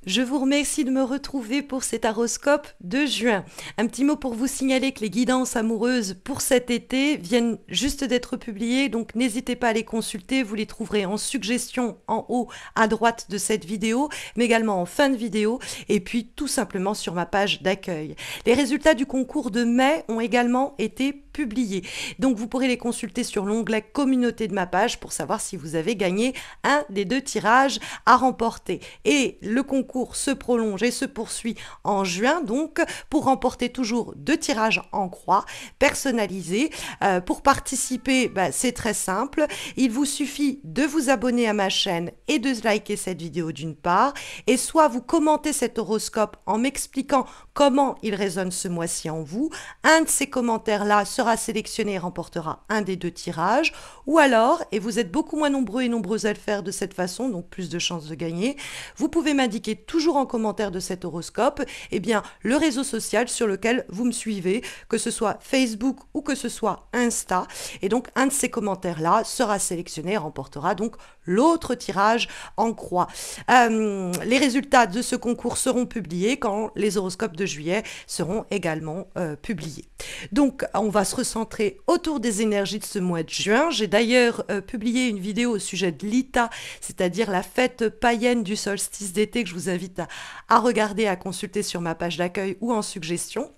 Je vous remercie de me retrouver pour cet horoscope de juin. Un petit mot pour vous signaler que les guidances amoureuses pour cet été viennent juste d'être publiées, donc n'hésitez pas à les consulter, vous les trouverez en suggestion en haut à droite de cette vidéo, mais également en fin de vidéo, et puis tout simplement sur ma page d'accueil. Les résultats du concours de mai ont également été publiés, donc vous pourrez les consulter sur l'onglet communauté de ma page pour savoir si vous avez gagné un des 2 tirages à remporter. Et le concours se prolonge et se poursuit en juin, donc pour remporter toujours 2 tirages en croix personnalisés. Pour participer, c'est très simple, il vous suffit de vous abonner à ma chaîne et de liker cette vidéo d'une part, et soit vous commentez cet horoscope en m'expliquant comment il résonne ce mois-ci en vous. Un de ces commentaires-là sera sélectionné et remportera un des 2 tirages, ou alors, et vous êtes beaucoup moins nombreux et nombreuses à le faire de cette façon, donc plus de chances de gagner, vous pouvez m'indiquer toujours en commentaire de cet horoscope, le réseau social sur lequel vous me suivez, que ce soit Facebook ou que ce soit Insta. Et donc, un de ces commentaires-là sera sélectionné et remportera donc l'autre tirage en croix. Les résultats de ce concours seront publiés quand les horoscopes de juillet seront également publiés. Donc, on va se recentrer autour des énergies de ce mois de juin. J'ai d'ailleurs publié une vidéo au sujet de l'Ita, c'est-à-dire la fête païenne du solstice d'été, que je vous invite à regarder, à consulter sur ma page d'accueil ou en suggestion.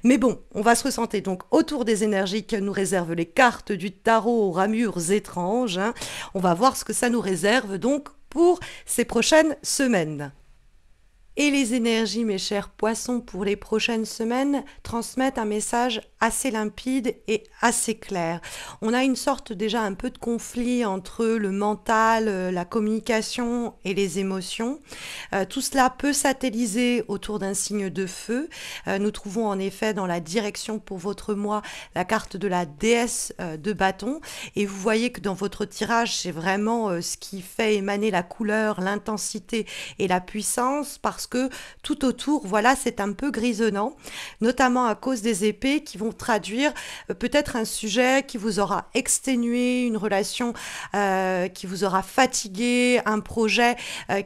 Mais bon, on va se recentrer donc autour des énergies que nous réservent les cartes du tarot aux ramures étranges. On va voir ce que ça nous réserve donc pour ces prochaines semaines. Et les énergies, mes chers poissons, pour les prochaines semaines, transmettent un message assez limpide et assez clair. On a une sorte déjà un peu de conflit entre le mental, la communication et les émotions. Tout cela peut s'attéliser autour d'un signe de feu. Nous trouvons en effet dans la direction pour votre mois la carte de la déesse de bâton. Et vous voyez que dans votre tirage, c'est vraiment ce qui fait émaner la couleur, l'intensité et la puissance, parce que tout autour, voilà, c'est un peu grisonnant, notamment à cause des épées qui vont traduire peut-être un sujet qui vous aura exténué, une relation qui vous aura fatigué, un projet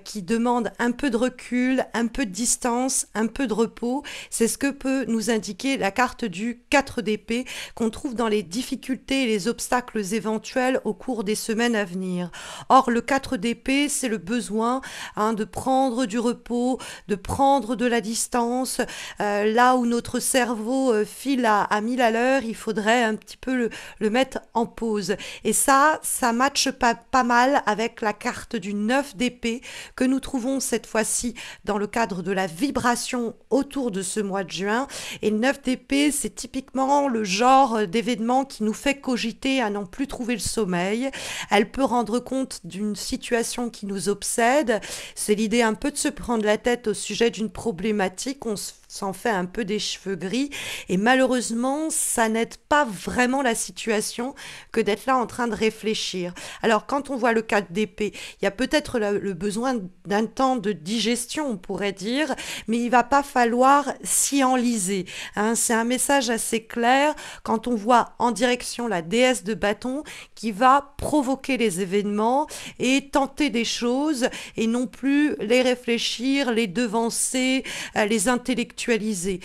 qui demande un peu de recul, un peu de distance, un peu de repos. C'est ce que peut nous indiquer la carte du 4 d'épée qu'on trouve dans les difficultés et les obstacles éventuels au cours des semaines à venir. Or, le 4 d'épée, c'est le besoin de prendre du repos, de prendre de la distance. Là où notre cerveau file à 1000 à l'heure, il faudrait un petit peu le mettre en pause. Et ça matche pas mal avec la carte du 9 d'épée que nous trouvons cette fois-ci dans le cadre de la vibration autour de ce mois de juin. Et le 9 d'épée, c'est typiquement le genre d'événement qui nous fait cogiter à n'en plus trouver le sommeil. Elle peut rendre compte d'une situation qui nous obsède. C'est l'idée un peu de se prendre la tête au sujet d'une problématique, on s'en fait un peu des cheveux gris, et malheureusement, ça n'aide pas vraiment la situation que d'être là en train de réfléchir. Alors, quand on voit le 4 d'épée, il y a peut-être le besoin d'un temps de digestion, on pourrait dire, mais il va pas falloir s'y enliser. C'est un message assez clair quand on voit en direction la déesse de bâton qui va provoquer les événements et tenter des choses et non plus les réfléchir, les devancer, les intellectualiser.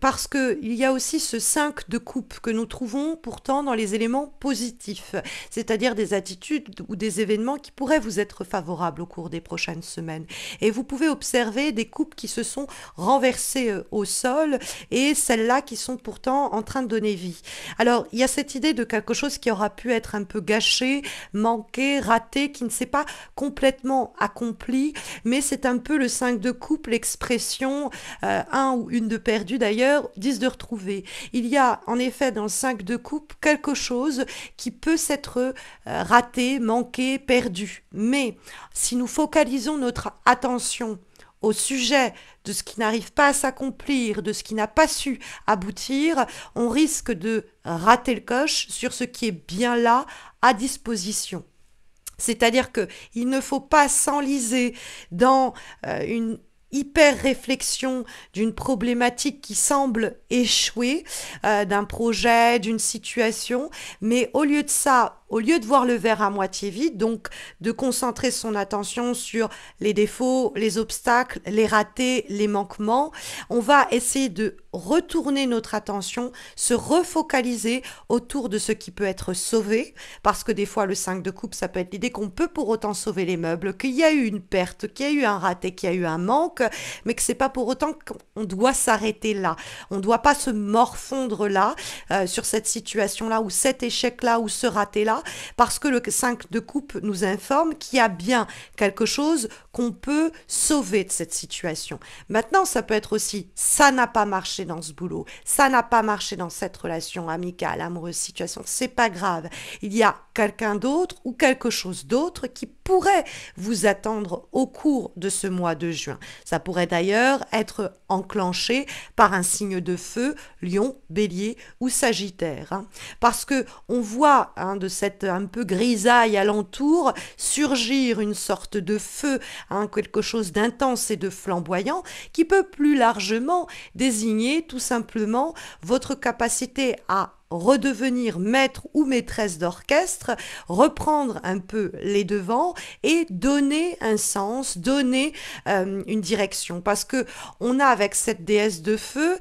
Parce qu'il y a aussi ce 5 de coupe que nous trouvons pourtant dans les éléments positifs, c'est-à-dire des attitudes ou des événements qui pourraient vous être favorables au cours des prochaines semaines. Et vous pouvez observer des coupes qui se sont renversées au sol et celles-là qui sont pourtant en train de donner vie. Alors, il y a cette idée de quelque chose qui aura pu être un peu gâché, manqué, raté, qui ne s'est pas complètement accompli, mais c'est un peu le 5 de coupe, l'expression un ou une de perdu d'ailleurs, 10 de retrouver. Il y a en effet dans le 5 de coupe quelque chose qui peut s'être raté, manqué, perdu. Mais si nous focalisons notre attention au sujet de ce qui n'arrive pas à s'accomplir, de ce qui n'a pas su aboutir, on risque de rater le coche sur ce qui est bien là à disposition. C'est-à-dire qu'il ne faut pas s'enliser dans une hyper réflexion d'une problématique qui semble échouer, d'un projet, d'une situation, mais au lieu de ça, au lieu de voir le verre à moitié vide, donc de concentrer son attention sur les défauts, les obstacles, les ratés, les manquements, on va essayer de retourner notre attention, se refocaliser autour de ce qui peut être sauvé, parce que des fois le 5 de coupe, ça peut être l'idée qu'on peut pour autant sauver les meubles, qu'il y a eu une perte, qu'il y a eu un raté, qu'il y a eu un manque, mais que c'est pas pour autant qu'on doit s'arrêter là. On ne doit pas se morfondre là, sur cette situation-là, ou cet échec-là, ou ce raté-là, parce que le 5 de coupe nous informe qu'il y a bien quelque chose qu'on peut sauver de cette situation. Maintenant, ça peut être aussi, ça n'a pas marché dans ce boulot, ça n'a pas marché dans cette relation amicale, amoureuse, situation, c'est pas grave. Il y a quelqu'un d'autre ou quelque chose d'autre qui pourrait vous attendre au cours de ce mois de juin. Ça pourrait d'ailleurs être enclenché par un signe de feu, Lion, Bélier ou Sagittaire. Parce que on voit de cette un peu grisaille alentour surgir une sorte de feu, quelque chose d'intense et de flamboyant qui peut plus largement désigner tout simplement votre capacité à redevenir maître ou maîtresse d'orchestre, reprendre un peu les devants et donner un sens, donner une direction. Parce que on a avec cette déesse de feu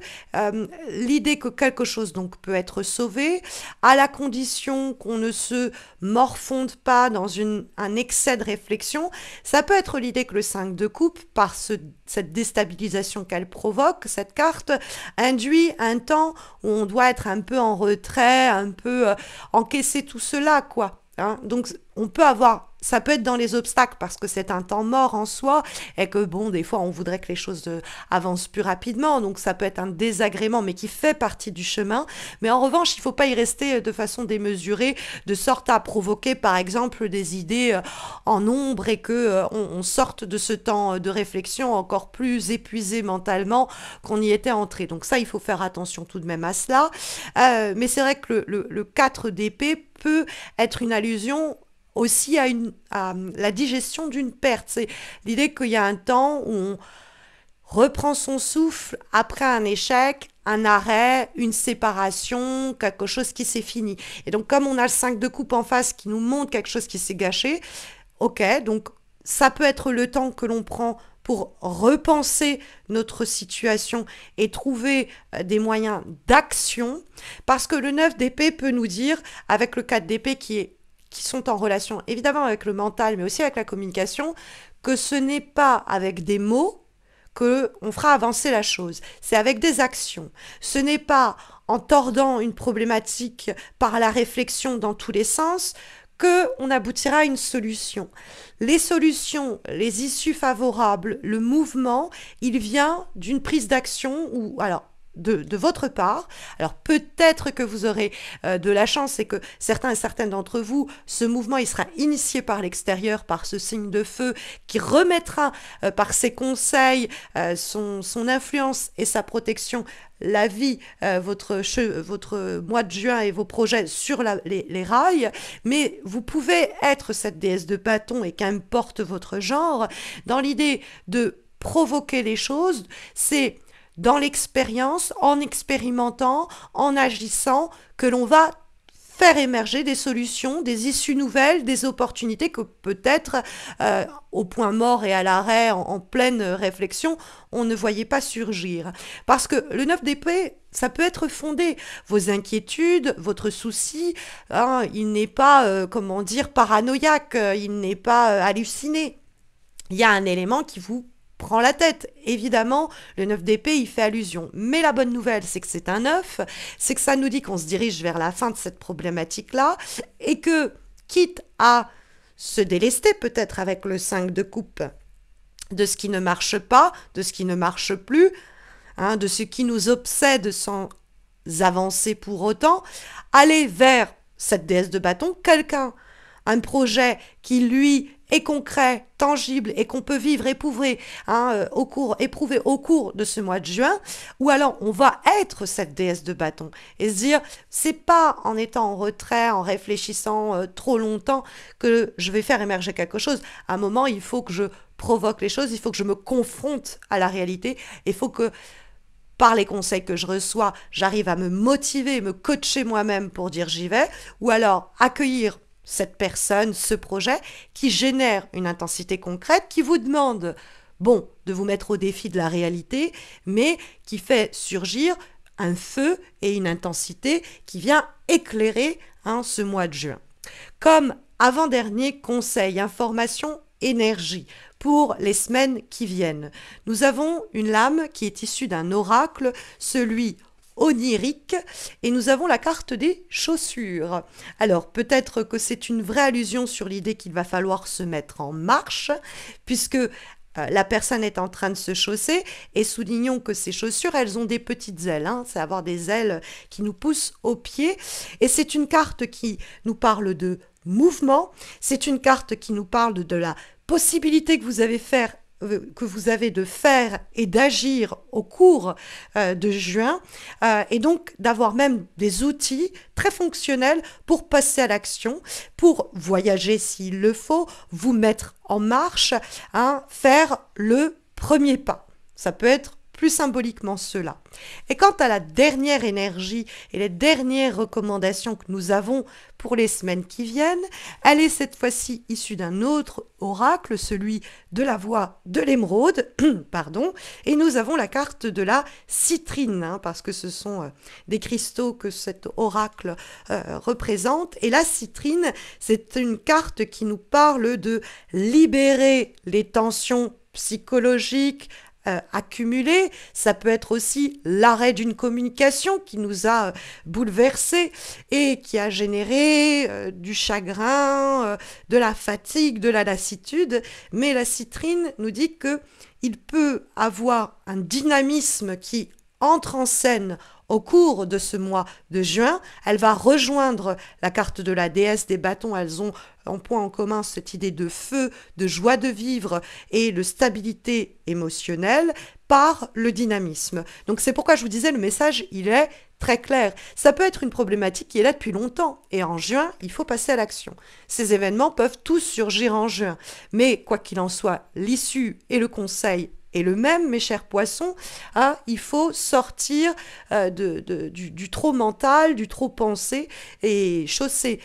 l'idée que quelque chose donc peut être sauvé à la condition qu'on ne se morfonde pas dans un excès de réflexion. Ça peut être l'idée que le 5 de coupe, par cette déstabilisation qu'elle provoque, cette carte, induit un temps où on doit être un peu en retrait, un peu encaisser tout cela, quoi. Donc on peut avoir, ça peut être dans les obstacles parce que c'est un temps mort en soi et que bon, des fois on voudrait que les choses avancent plus rapidement, donc ça peut être un désagrément mais qui fait partie du chemin. Mais en revanche, il ne faut pas y rester de façon démesurée, de sorte à provoquer par exemple des idées en ombre et que on sorte de ce temps de réflexion encore plus épuisé mentalement qu'on y était entré. Donc ça, il faut faire attention tout de même à cela. Mais c'est vrai que le 4 d'épée peut être une allusion aussi à la digestion d'une perte. C'est l'idée qu'il y a un temps où on reprend son souffle après un échec, un arrêt, une séparation, quelque chose qui s'est fini. Et donc comme on a le 5 de coupe en face qui nous montre quelque chose qui s'est gâché, ok, donc ça peut être le temps que l'on prend pour repenser notre situation et trouver des moyens d'action, parce que le 9 d'épée peut nous dire, avec le 4 d'épée qui sont en relation évidemment avec le mental, mais aussi avec la communication, que ce n'est pas avec des mots qu'on fera avancer la chose, c'est avec des actions. Ce n'est pas en tordant une problématique par la réflexion dans tous les sens qu'on aboutira à une solution. Les solutions, les issues favorables, le mouvement, il vient d'une prise d'action ou alors de votre part. Alors peut-être que vous aurez de la chance et que certains et certaines d'entre vous, ce mouvement il sera initié par l'extérieur, par ce signe de feu qui remettra par ses conseils, son influence et sa protection la vie, votre mois de juin et vos projets sur les rails, mais vous pouvez être cette déesse de bâton et qu'importe votre genre, dans l'idée de provoquer les choses, c'est dans l'expérience, en expérimentant, en agissant, que l'on va faire émerger des solutions, des issues nouvelles, des opportunités que peut-être au point mort et à l'arrêt, en pleine réflexion, on ne voyait pas surgir. Parce que le 9 d'épée, ça peut être fondé. Vos inquiétudes, votre souci, il n'est pas, paranoïaque, il n'est pas halluciné. Il y a un élément qui vous prend la tête. Évidemment, le 9 d'épée, il fait allusion. Mais la bonne nouvelle, c'est que c'est un 9, c'est que ça nous dit qu'on se dirige vers la fin de cette problématique-là et que, quitte à se délester peut-être avec le 5 de coupe de ce qui ne marche pas, de ce qui ne marche plus, de ce qui nous obsède sans avancer pour autant, aller vers cette déesse de bâton, un projet qui, lui, est concret, tangible et qu'on peut vivre, éprouver au cours de ce mois de juin, ou alors on va être cette déesse de bâton et se dire, c'est pas en étant en retrait, en réfléchissant trop longtemps que je vais faire émerger quelque chose. À un moment, il faut que je provoque les choses, il faut que je me confronte à la réalité, il faut que par les conseils que je reçois, j'arrive à me motiver, me coacher moi-même pour dire j'y vais, ou alors accueillir cette personne, ce projet qui génère une intensité concrète, qui vous demande, bon, de vous mettre au défi de la réalité, mais qui fait surgir un feu et une intensité qui vient éclairer ce mois de juin. Comme avant-dernier conseil, information, énergie pour les semaines qui viennent. Nous avons une lame qui est issue d'un oracle, celui onirique, et nous avons la carte des chaussures. Alors peut-être que c'est une vraie allusion sur l'idée qu'il va falloir se mettre en marche, puisque la personne est en train de se chausser, et soulignons que ces chaussures, elles ont des petites ailes, c'est avoir des ailes qui nous poussent aux pieds, et c'est une carte qui nous parle de mouvement, c'est une carte qui nous parle de la possibilité que vous avez de faire et d'agir au cours de juin, et donc d'avoir même des outils très fonctionnels pour passer à l'action, pour voyager s'il le faut, vous mettre en marche, faire le premier pas. Ça peut être plus symboliquement cela. Et quant à la dernière énergie et les dernières recommandations que nous avons pour les semaines qui viennent, elle est cette fois-ci issue d'un autre oracle, celui de la voix de l'émeraude, pardon, et nous avons la carte de la citrine, parce que ce sont des cristaux que cet oracle représente, et la citrine, c'est une carte qui nous parle de libérer les tensions psychologiques, accumulé, ça peut être aussi l'arrêt d'une communication qui nous a bouleversés et qui a généré du chagrin, de la fatigue, de la lassitude, mais la citrine nous dit que il peut avoir un dynamisme qui entre en scène au cours de ce mois de juin. Elle va rejoindre la carte de la déesse des bâtons. Elles ont en point en commun cette idée de feu, de joie de vivre et de stabilité émotionnelle par le dynamisme. Donc c'est pourquoi je vous disais, le message, il est très clair. Ça peut être une problématique qui est là depuis longtemps. Et en juin, il faut passer à l'action. Ces événements peuvent tous surgir en juin. Mais quoi qu'il en soit, l'issue et le conseil est le même, mes chers poissons, il faut sortir du trop mental, du trop pensé, et chausser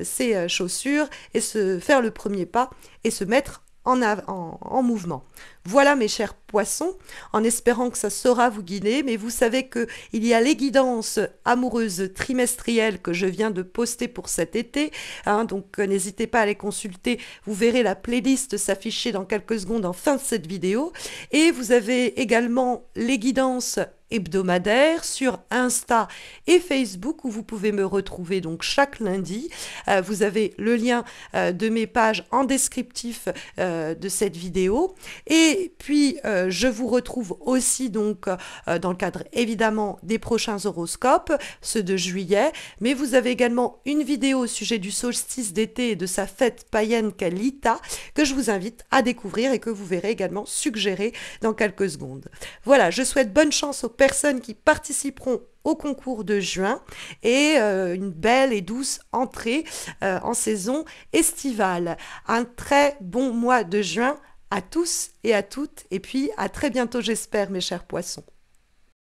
ses chaussures, et faire le premier pas, et se mettre en mouvement. Voilà mes chers poissons, en espérant que ça saura vous guider, mais vous savez qu'il y a les guidances amoureuses trimestrielles que je viens de poster pour cet été, donc n'hésitez pas à les consulter, vous verrez la playlist s'afficher dans quelques secondes en fin de cette vidéo, et vous avez également les guidances hebdomadaires sur Insta et Facebook où vous pouvez me retrouver donc chaque lundi. Vous avez le lien de mes pages en descriptif de cette vidéo, et puis je vous retrouve aussi donc dans le cadre évidemment des prochains horoscopes, ceux de juillet, mais vous avez également une vidéo au sujet du solstice d'été et de sa fête païenne qu'est l'Ita, que je vous invite à découvrir et que vous verrez également suggérer dans quelques secondes. Voilà, je souhaite bonne chance aux personnes qui participeront au concours de juin et une belle et douce entrée en saison estivale. Un très bon mois de juin à tous et à toutes, et puis à très bientôt j'espère mes chers poissons.